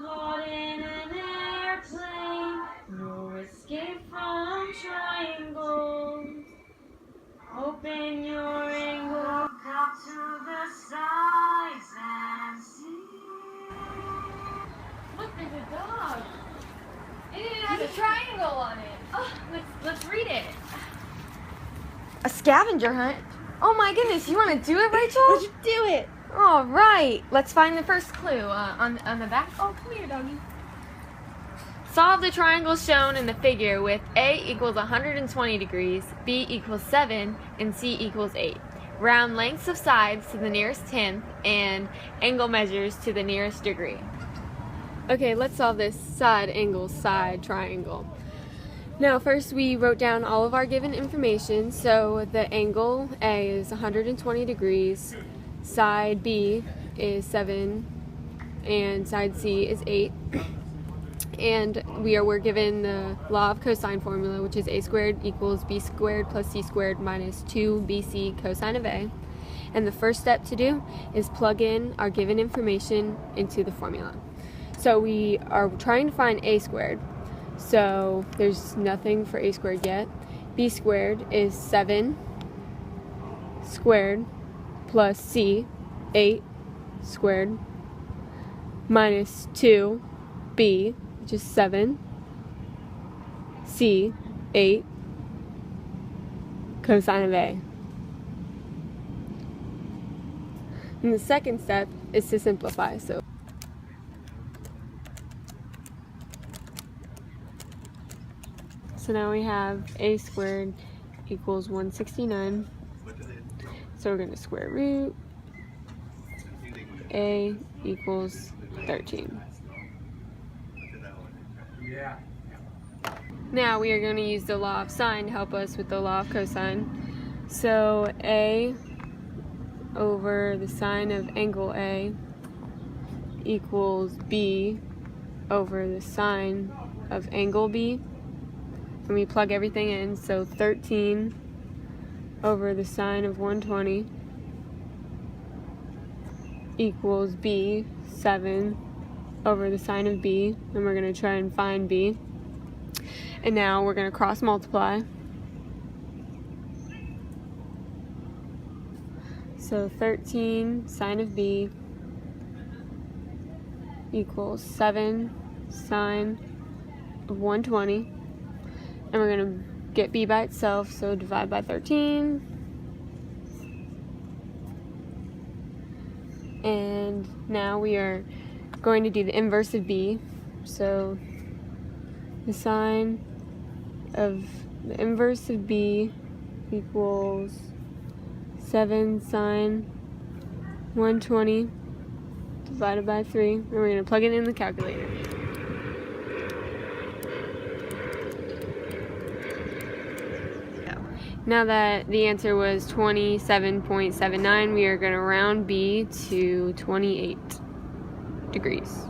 caught in an airplane, no escape from triangles. Open your angle, look up to the sides and see. Look, there's a dog. And it has a triangle on it. Oh, let's read it. A scavenger hunt? Oh my goodness, you want to do it, Rachel? Let's do it. All right, let's find the first clue on the back. Oh, come here, doggy. Solve the triangle shown in the figure with A equals 120 degrees, B equals 7, and C equals 8. Round lengths of sides to the nearest tenth and angle measures to the nearest degree. Okay, let's solve this side angle side triangle. Now first we wrote down all of our given information. So the angle A is 120 degrees, side B is 7, and side C is 8. And we're given the law of cosine formula, which is a squared equals b squared plus c squared minus 2bc cosine of a. And the first step to do is plug in our given information into the formula. So we are trying to find a squared. So there's nothing for a squared yet. B squared is 7 squared plus c, 8 squared, minus 2b, which is 7, c, 8, cosine of a. And the second step is to simplify. So now we have a squared equals 169. So we're going to square root a equals 13. Now we are going to use the law of sine to help us with the law of cosine. So a over the sine of angle A equals b over the sine of angle B. And we plug everything in, so 13 over the sine of 120 equals b, 7 over the sine of b, and we're going to try and find b. And now we're going to cross multiply. So 13 sine of b equals 7 sine of 120. And we're going to get b by itself, so divide by 13. And now we are going to do the inverse of b. So the sine of the inverse of b equals 7 sine 120 divided by 3. And we're going to plug it in the calculator. Now that the answer was 27.79, we are going to round b to 28 degrees.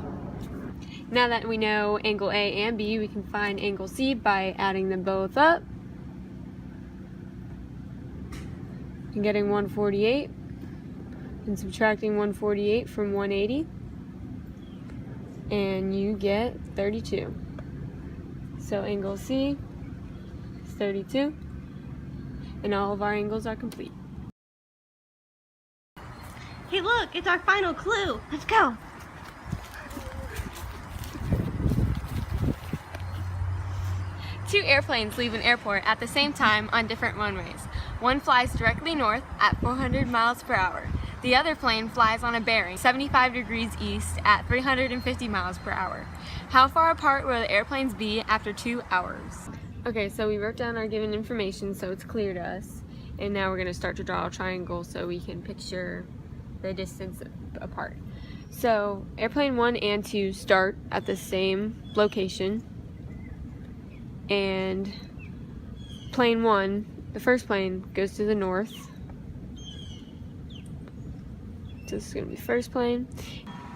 Now that we know angle A and B, we can find angle C by adding them both up and getting 148 and subtracting 148 from 180, and you get 32. So angle C is 32. And all of our angles are complete. Hey look, it's our final clue. Let's go. Two airplanes leave an airport at the same time on different runways. One flies directly north at 400 miles per hour. The other plane flies on a bearing 75 degrees east at 350 miles per hour. How far apart will the airplanes be after 2 hours? Okay, so we wrote down our given information so it's clear to us. And now we're going to start to draw a triangle so we can picture the distance apart. So airplane 1 and 2 start at the same location. And plane 1, the first plane, goes to the north. So this is going to be the first plane.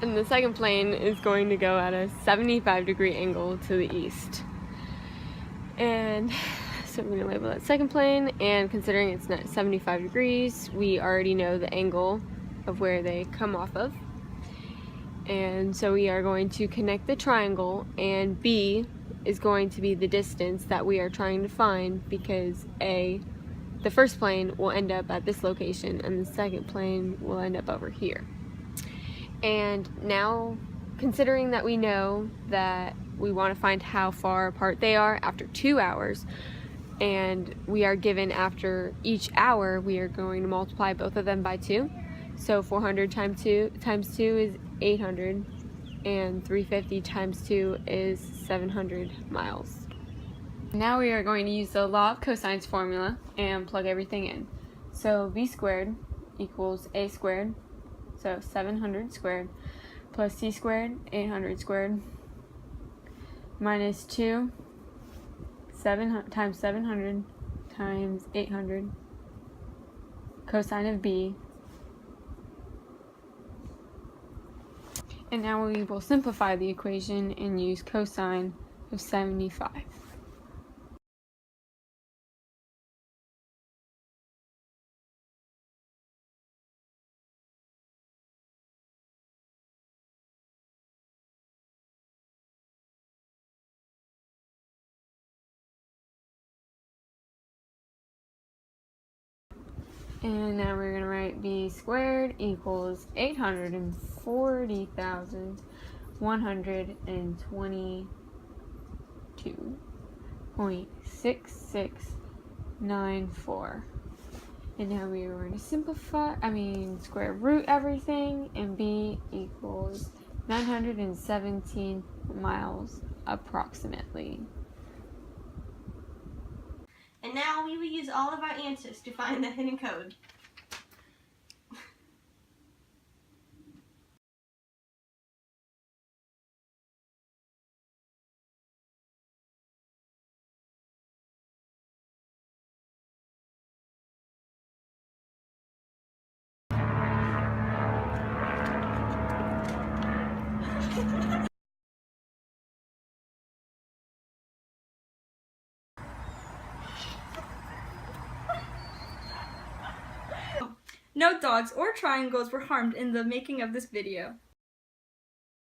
And the second plane is going to go at a 75-degree angle to the east. And so I'm going to label that second plane, and considering it's not 75 degrees, we already know the angle of where they come off of. And so we are going to connect the triangle, and B is going to be the distance that we are trying to find, because A, the first plane will end up at this location and the second plane will end up over here. And now, considering that we know that we want to find how far apart they are after 2 hours, and we are given after each hour, we are going to multiply both of them by 2. So 400 times 2 is 800, and 350 times 2 is 700 miles. Now we are going to use the law of cosines formula and plug everything in. So v squared equals a squared, so 700 squared, plus c squared, 800 squared, minus 2 times 700 times 800 cosine of b. And now we will simplify the equation and use cosine of 75. And now we're going to write b squared equals 840,122.6694. And now we are going to square root everything, and b equals 917 miles approximately. And now we will use all of our answers to find the hidden code. No dogs or triangles were harmed in the making of this video.